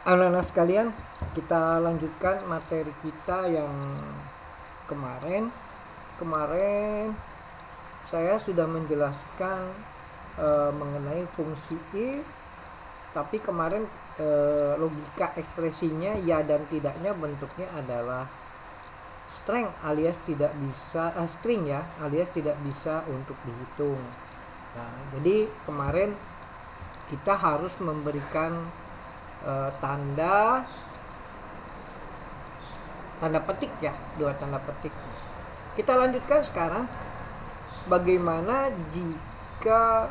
Anak-anak sekalian, kita lanjutkan materi kita yang kemarin. Kemarin saya sudah menjelaskan mengenai fungsi if, tapi kemarin logika ekspresinya ya dan tidaknya bentuknya adalah string alias tidak bisa string ya, alias tidak bisa untuk dihitung. Nah, jadi kemarin kita harus memberikan tanda petik ya, dua tanda petik. Kita lanjutkan sekarang bagaimana jika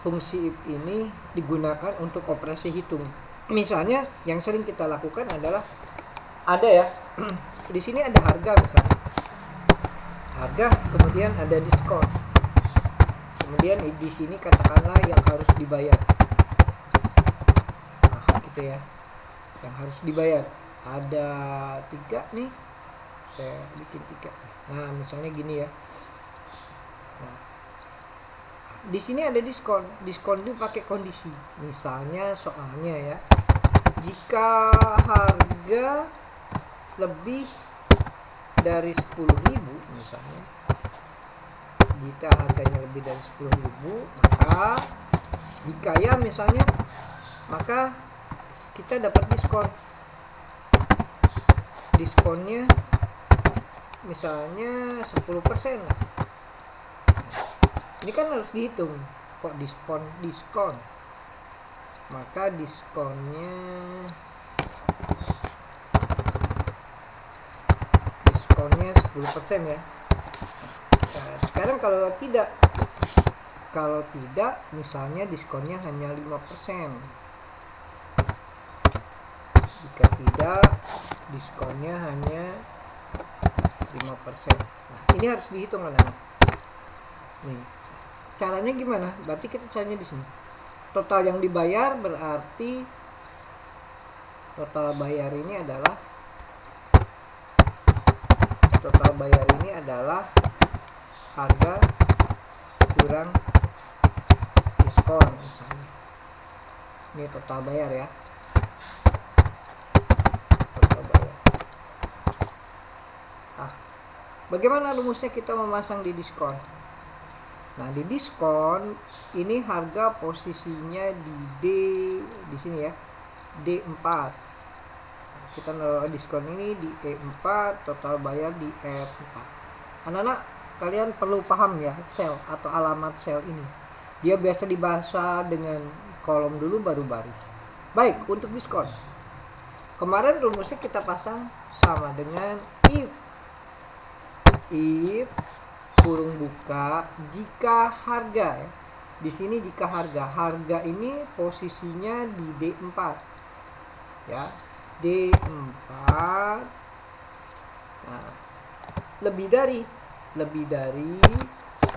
fungsi if ini digunakan untuk operasi hitung. Misalnya yang sering kita lakukan adalah ada ya di sini ada harga, misalnya harga, kemudian ada diskon, kemudian di sini katakanlah yang harus dibayar, nah gitu ya, yang harus dibayar ada 3 nih, saya bikin 3. Nah misalnya gini ya, nah, di sini ada diskon itu pakai kondisi, misalnya soalnya ya, jika harga lebih dari 10.000 misalnya, jika harganya lebih dari 10.000, maka jika ya misalnya, maka kita dapat diskonnya misalnya 10%. Ini kan harus dihitung, kok diskon, maka diskonnya 10% ya. Nah, sekarang kalau tidak misalnya diskonnya hanya 5%. Jika tidak, diskonnya hanya 5%. Nah, ini harus dihitung anak-anak. Nih, caranya gimana? Berarti kita caranya di sini. Total yang dibayar berarti total bayar ini adalah harga kurang diskon misalnya. Ini total bayar ya. Total bayar. Nah, bagaimana rumusnya kita memasang di diskon? Nah, di diskon ini harga posisinya di sini ya, D4. Kita naruh diskon ini di E4, total bayar di F4. Anak-anak, kalian perlu paham ya sel atau alamat sel ini. Dia biasa dibaca dengan kolom dulu baru baris. Baik, untuk diskon. Kemarin rumusnya kita pasang sama dengan if kurung buka jika harga ya. Di sini jika harga ini posisinya di D4. Ya, D4. Nah, lebih dari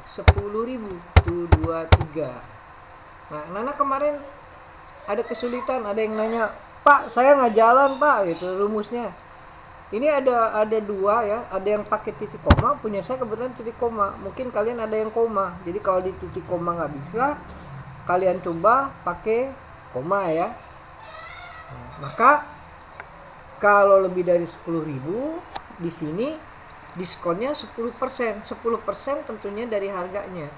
10.000 tuh 23. Nah, Nana kemarin ada kesulitan, ada yang nanya, "Pak, saya nggak jalan, Pak." Gitu rumusnya. Ini ada dua ya, ada yang pakai titik koma, punya saya kebetulan titik koma. Mungkin kalian ada yang koma. Jadi kalau di titik koma nggak bisa, kalian coba pakai koma ya. Nah, maka kalau lebih dari 10.000 di sini diskonnya 10%. 10% tentunya dari harganya.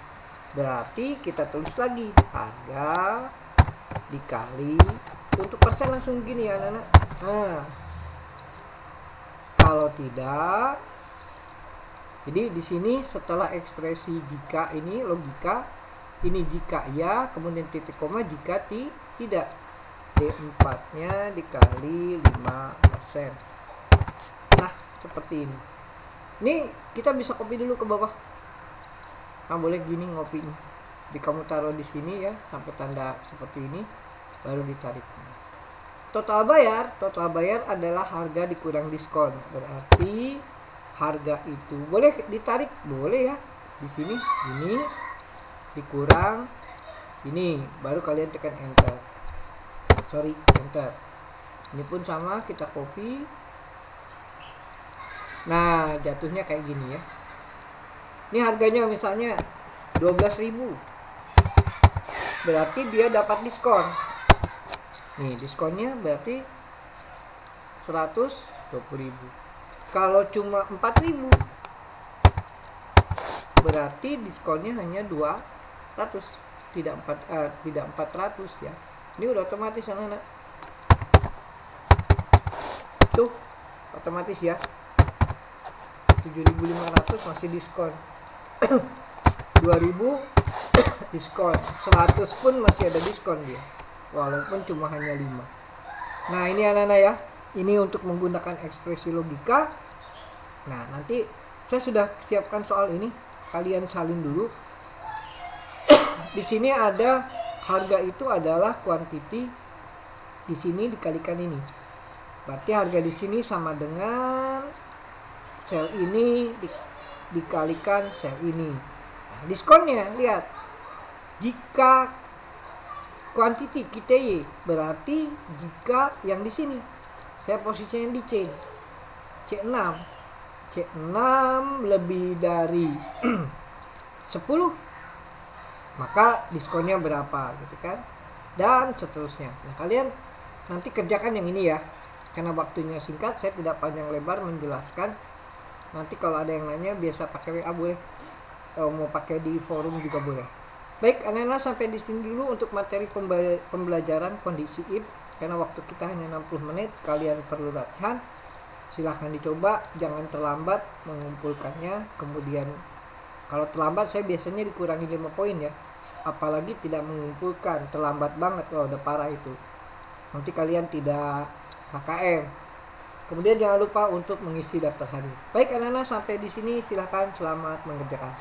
Berarti kita tulis lagi harga dikali, untuk persen langsung gini ya anak-anak. Nah, kalau tidak, jadi di sini setelah ekspresi jika ini logika, ini jika ya, kemudian titik koma jika tidak. D4-nya dikali 5%. Nah, seperti ini. Ini kita bisa copy dulu ke bawah. Nah, boleh gini ngopi. Jadi kamu taruh di sini ya, sampai tanda seperti ini, baru ditarik. Total bayar adalah harga dikurang diskon. Berarti harga itu boleh ditarik, boleh ya. Di sini ini dikurang ini, baru kalian tekan enter. Enter. Ini pun sama, kita copy. Nah, jatuhnya kayak gini ya. Ini harganya misalnya 12.000. Berarti dia dapat diskon. Nih diskonnya berarti 120.000. Kalau cuma 4.000 berarti diskonnya hanya 200, tidak 400 ya. Ini udah otomatis anak-anak. Tuh otomatis ya. 7.500 masih diskon. 2.000 diskon, 100 pun masih ada diskon dia, walaupun cuma hanya 5. Nah ini anak-anak ya, ini untuk menggunakan ekspresi logika. Nah nanti saya sudah siapkan soal ini, kalian salin dulu. Di sini ada harga itu adalah quantity, di sini dikalikan ini, berarti harga di sini sama dengan sel ini dikalikan sel ini. Nah, diskonnya lihat, jika quantity kita Y, berarti jika yang di sini saya posisinya di C6 lebih dari 10, maka diskonnya berapa gitu kan, dan seterusnya. Nah kalian nanti kerjakan yang ini ya, karena waktunya singkat, saya tidak panjang lebar menjelaskan. Nanti kalau ada yang nanya biasa pakai WA boleh, mau pakai di forum juga boleh. Baik anak-anak, sampai di sini dulu untuk materi pembelajaran kondisi if, karena waktu kita hanya 60 menit. Kalian perlu latihan, silahkan dicoba, jangan terlambat mengumpulkannya. Kemudian kalau terlambat saya biasanya dikurangi 5 poin ya, apalagi tidak mengumpulkan, terlambat banget, udah parah itu, nanti kalian tidak HKM. Kemudian jangan lupa untuk mengisi daftar hari. Baik anak-anak, sampai di sini silahkan, selamat mengerjakan.